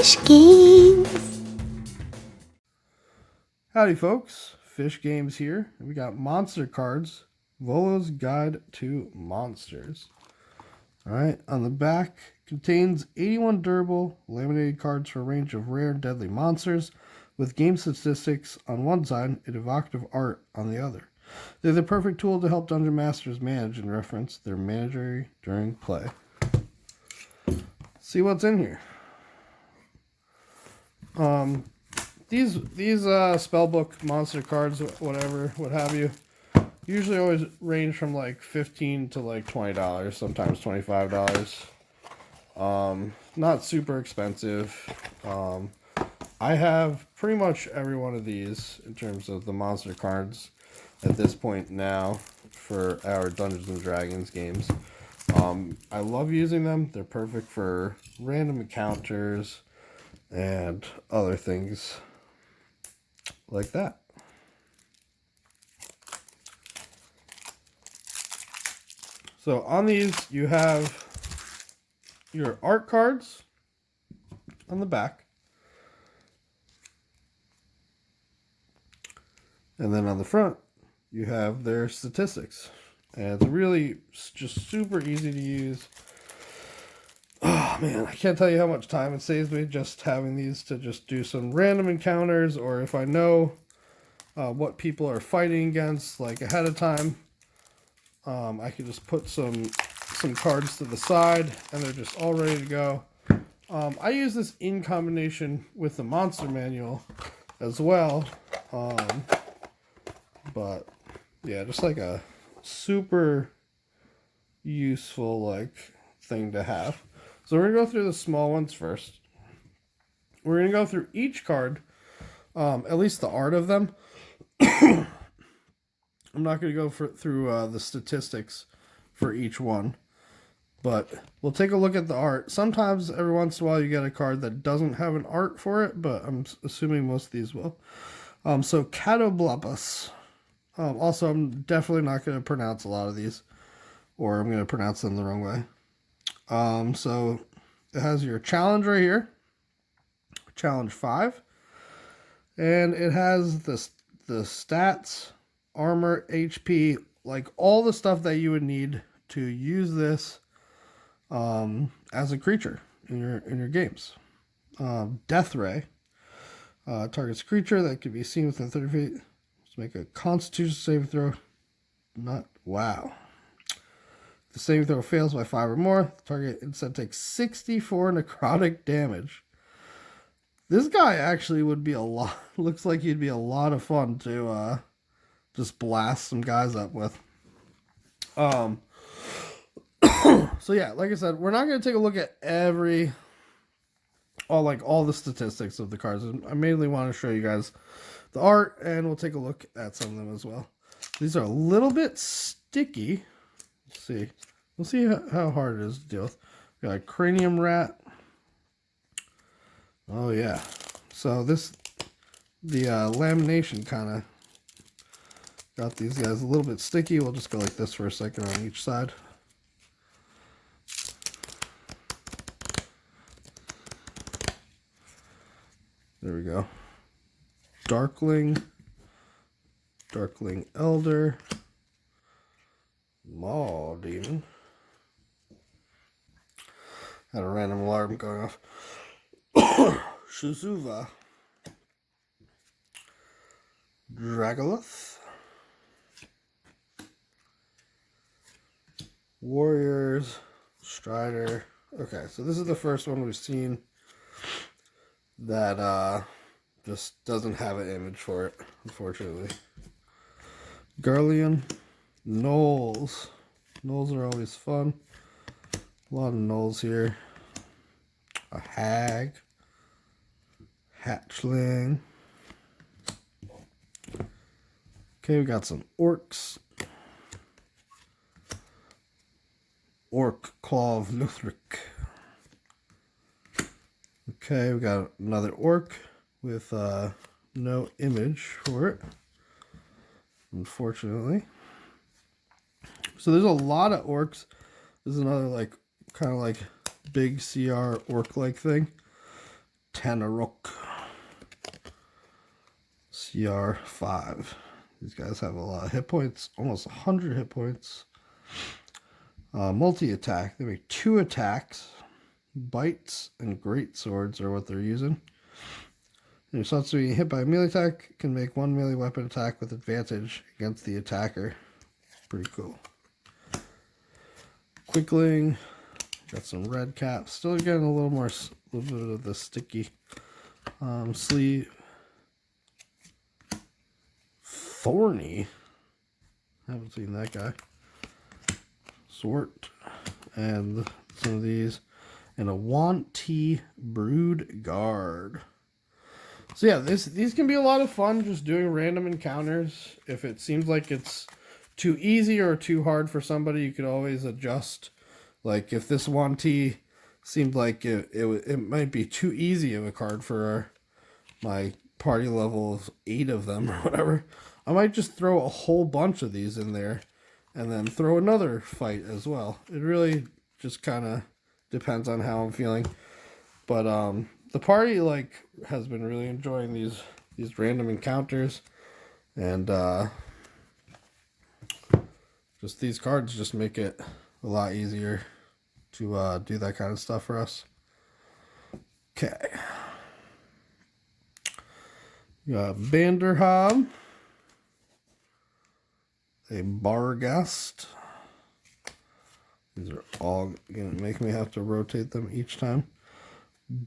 Fish Games. Howdy folks, Fish Games here. We got monster cards, Volo's Guide to Monsters. Alright, on the back contains 81 durable laminated cards for a range of rare and deadly monsters with game statistics on one side and evocative art on the other. They're the perfect tool to help Dungeon Masters manage and reference their managery during play. See what's in here. These Spellbook monster cards, whatever, what have you, usually always range from like $15 to like $20, sometimes $25. Not super expensive. I have pretty much every one of these in terms of the monster cards at this point now for our Dungeons and Dragons games. I love using them. They're perfect for random encounters and other things like that. So on these, you have your art cards on the back. And then on the front, you have their statistics. And it's really just super easy to use. Oh man, I can't tell you how much time it saves me just having these to just do some random encounters, or if I know what people are fighting against like ahead of time, I can just put some cards to the side and they're just all ready to go. I use this in combination with the monster manual as well, but yeah, just like a super useful like thing to have. So we're gonna go through the small ones first. We're gonna go through each card, at least the art of them. I'm not gonna go through the statistics for each one, but we'll take a look at the art. Sometimes every once in a while you get a card that doesn't have an art for it, but I'm assuming most of these will. So Catoblopus. Also, I'm definitely not going to pronounce a lot of these, or I'm going to pronounce them the wrong way. So it has your challenge right here, challenge 5, and it has the stats, armor, HP, like all the stuff that you would need to use this as a creature in your games. Death Ray targets a creature that can be seen within 30 feet. Let's make a Constitution saving throw. Wow. If the saving throw fails by 5 or more, the target instead takes 64 necrotic damage. This guy actually would be looks like he'd be a lot of fun to just blast some guys up with. So yeah, like I said, we're not going to take a look at all the statistics of the cards. I mainly want to show you guys the art, and we'll take a look at some of them as well. These are a little bit sticky. Let's see. We'll see how hard it is to deal with. We got a cranium rat. Oh yeah. So the lamination kind of got these guys a little bit sticky. We'll just go like this for a second on each side. There we go. Darkling Elder, Maw Demon. Had a random alarm going off. Shizuva, Dragoloth, Warriors, Strider. Okay, so this is the first one we've seen that just doesn't have an image for it, unfortunately. Garlean, Gnolls. Gnolls are always fun. A lot of Gnolls here. A Hag. Hatchling. Okay, we got some Orcs. Orc Claw of Luthric. Okay, we got another Orc with no image for it, unfortunately. So there's a lot of orcs. This is another kind of like big CR orc-like thing. Tanarok. CR5. These guys have a lot of hit points, almost 100 hit points. Multi-attack. They make 2 attacks. Bites and great swords are what they're using. And if it's being hit by a melee attack, can make 1 melee weapon attack with advantage against the attacker. Pretty cool. Quickling. Got some red caps. Still getting a little bit of the sticky sleeve. Thorny. Haven't seen that guy. Sword. And some of these. And a Wanty Brood Guard. So yeah, these can be a lot of fun just doing random encounters. If it seems like it's too easy or too hard for somebody, you could always adjust. Like if this Wanty seemed like it might be too easy of a card for my party level of 8 of them or whatever, I might just throw a whole bunch of these in there and then throw another fight as well. It really just kind of depends on how I'm feeling. But the party has been really enjoying these random encounters, and just these cards just make it a lot easier to do that kind of stuff for us. Okay. We got Banderhob, a Barghast. These are all going to make me have to rotate them each time.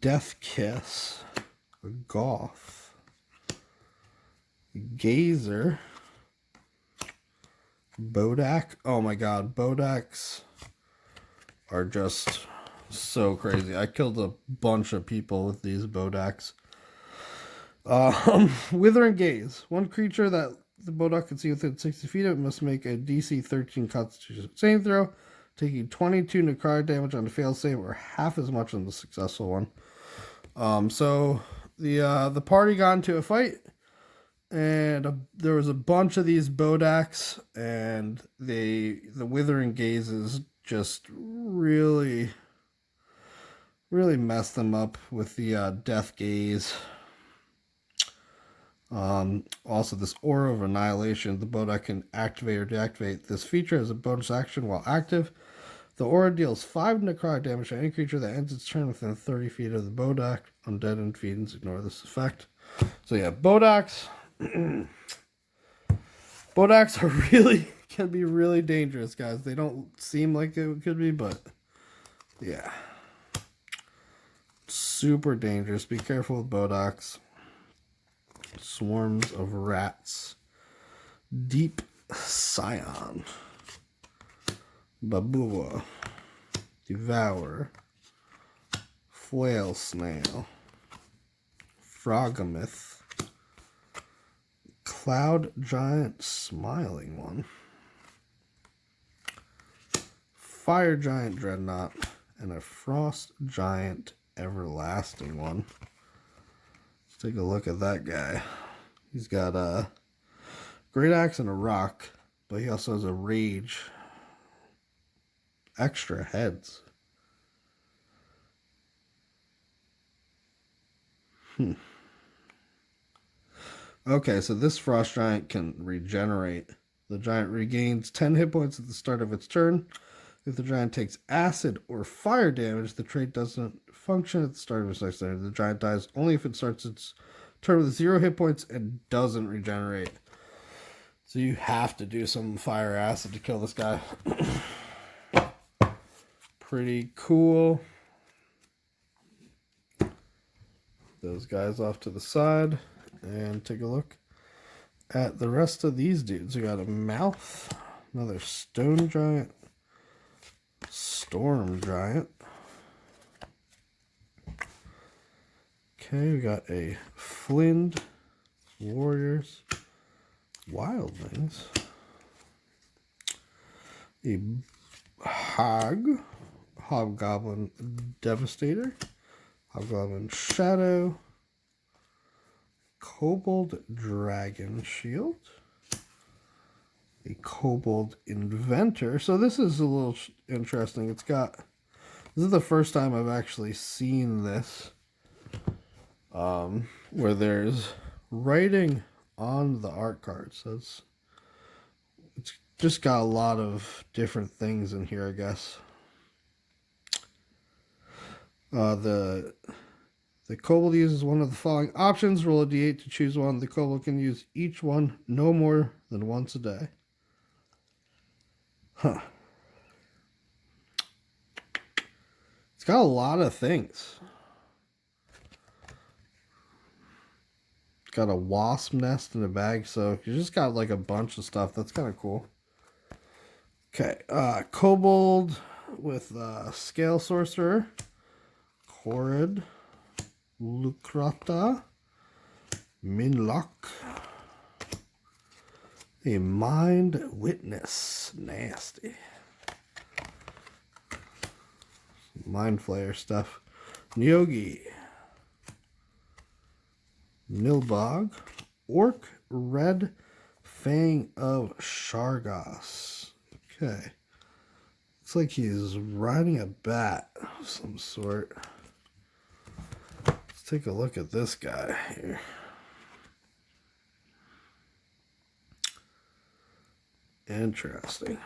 Death Kiss, a Goth, Gazer, Bodak. Oh my god, Bodaks are just so crazy. I killed a bunch of people with these Bodaks. Withering Gaze. One creature that the Bodak can see within 60 feet of it must make a DC 13 Constitution saving throw, taking 22 necrotic damage on the failed save or half as much on the successful one. So the party got into a fight, and there was a bunch of these Bodaks, and the Withering Gazes just really messed them up with the Death Gaze. Also, this Aura of Annihilation. The Bodak can activate or deactivate this feature as a bonus action while active. The Aura deals 5 necrotic damage to any creature that ends its turn within 30 feet of the Bodak. Undead and fiends ignore this effect. So yeah, Bodaks. Bodaks are can be really dangerous, guys. They don't seem like it could be, but yeah. Super dangerous. Be careful with Bodaks. Swarms of Rats. Deep Scion. Babua. Devour. Flail Snail. Frogomyth. Cloud Giant Smiling One. Fire Giant Dreadnought. And a Frost Giant Everlasting One. Let's take a look at that guy. He's got a Great Axe and a Rock, but he also has a Rage. Extra heads. Okay, so this Frost Giant can regenerate. The giant regains 10 hit points at the start of its turn. If the giant takes acid or fire damage, the trait doesn't function at the start of its next turn. The giant dies only if it starts its turn with 0 hit points and doesn't regenerate. So you have to do some fire acid to kill this guy. Pretty cool. Those guys off to the side and take a look at the rest of these dudes. We got a Mouth, another Stone Giant, Storm Giant. Okay, we got a Flind, Warriors, Wildlings, a Hobgoblin Devastator, Hobgoblin Shadow, Kobold Dragon Shield, a Kobold Inventor. So this is a little interesting. This is the first time I've actually seen this. where there's writing on the art cards. So it's just got a lot of different things in here, I guess. The kobold uses one of the following options. Roll a d8 to choose one. The kobold can use each one no more than once a day. Huh. It's got a lot of things. It's got a wasp nest in a bag, so you just got like a bunch of stuff. That's kind of cool. Okay, kobold with scale sorcerer, Horrid, Lucrata, Minlock, a mind witness, nasty. Mind flayer stuff. Nyogi, Nilbog, Orc, Red Fang of Shargos. Okay. Looks like he's riding a bat of some sort. Let's take a look at this guy here. Interesting.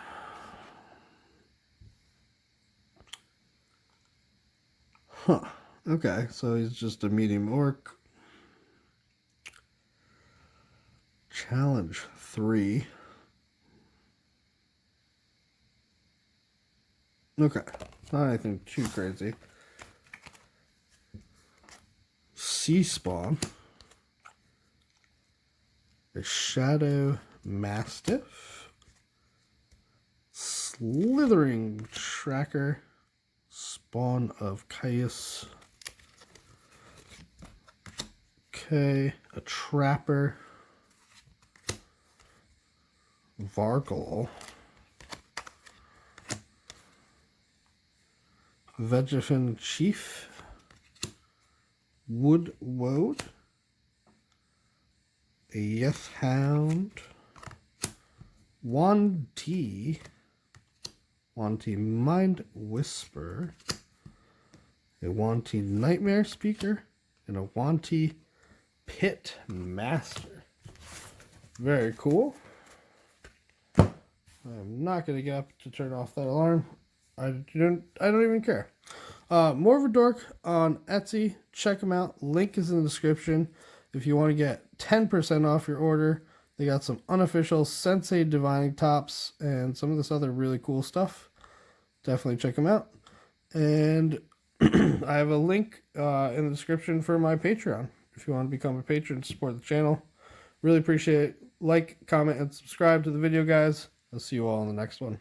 Huh. Okay, so he's just a medium orc. Challenge 3. Okay, not anything too crazy. Sea Spawn. A Shadow Mastiff. Slithering Tracker. Spawn of Caius. Okay, a Trapper. Vargal. Vegefin Chief. Wood, a Yeth Hound, Wanti Mind Whisper, a Wanti Nightmare Speaker, and a Wanti Pit Master. Very cool. I'm not going to get up to turn off that alarm. I don't even care. More of a Dork on Etsy. Check them out. Link is in the description. If you want to get 10% off your order, they got some unofficial Sensei Divining tops and some of this other really cool stuff. Definitely check them out. And I have a link in the description for my Patreon. If you want to become a patron to support the channel. Really appreciate it. Like, comment, and subscribe to the video, guys. I'll see you all in the next one.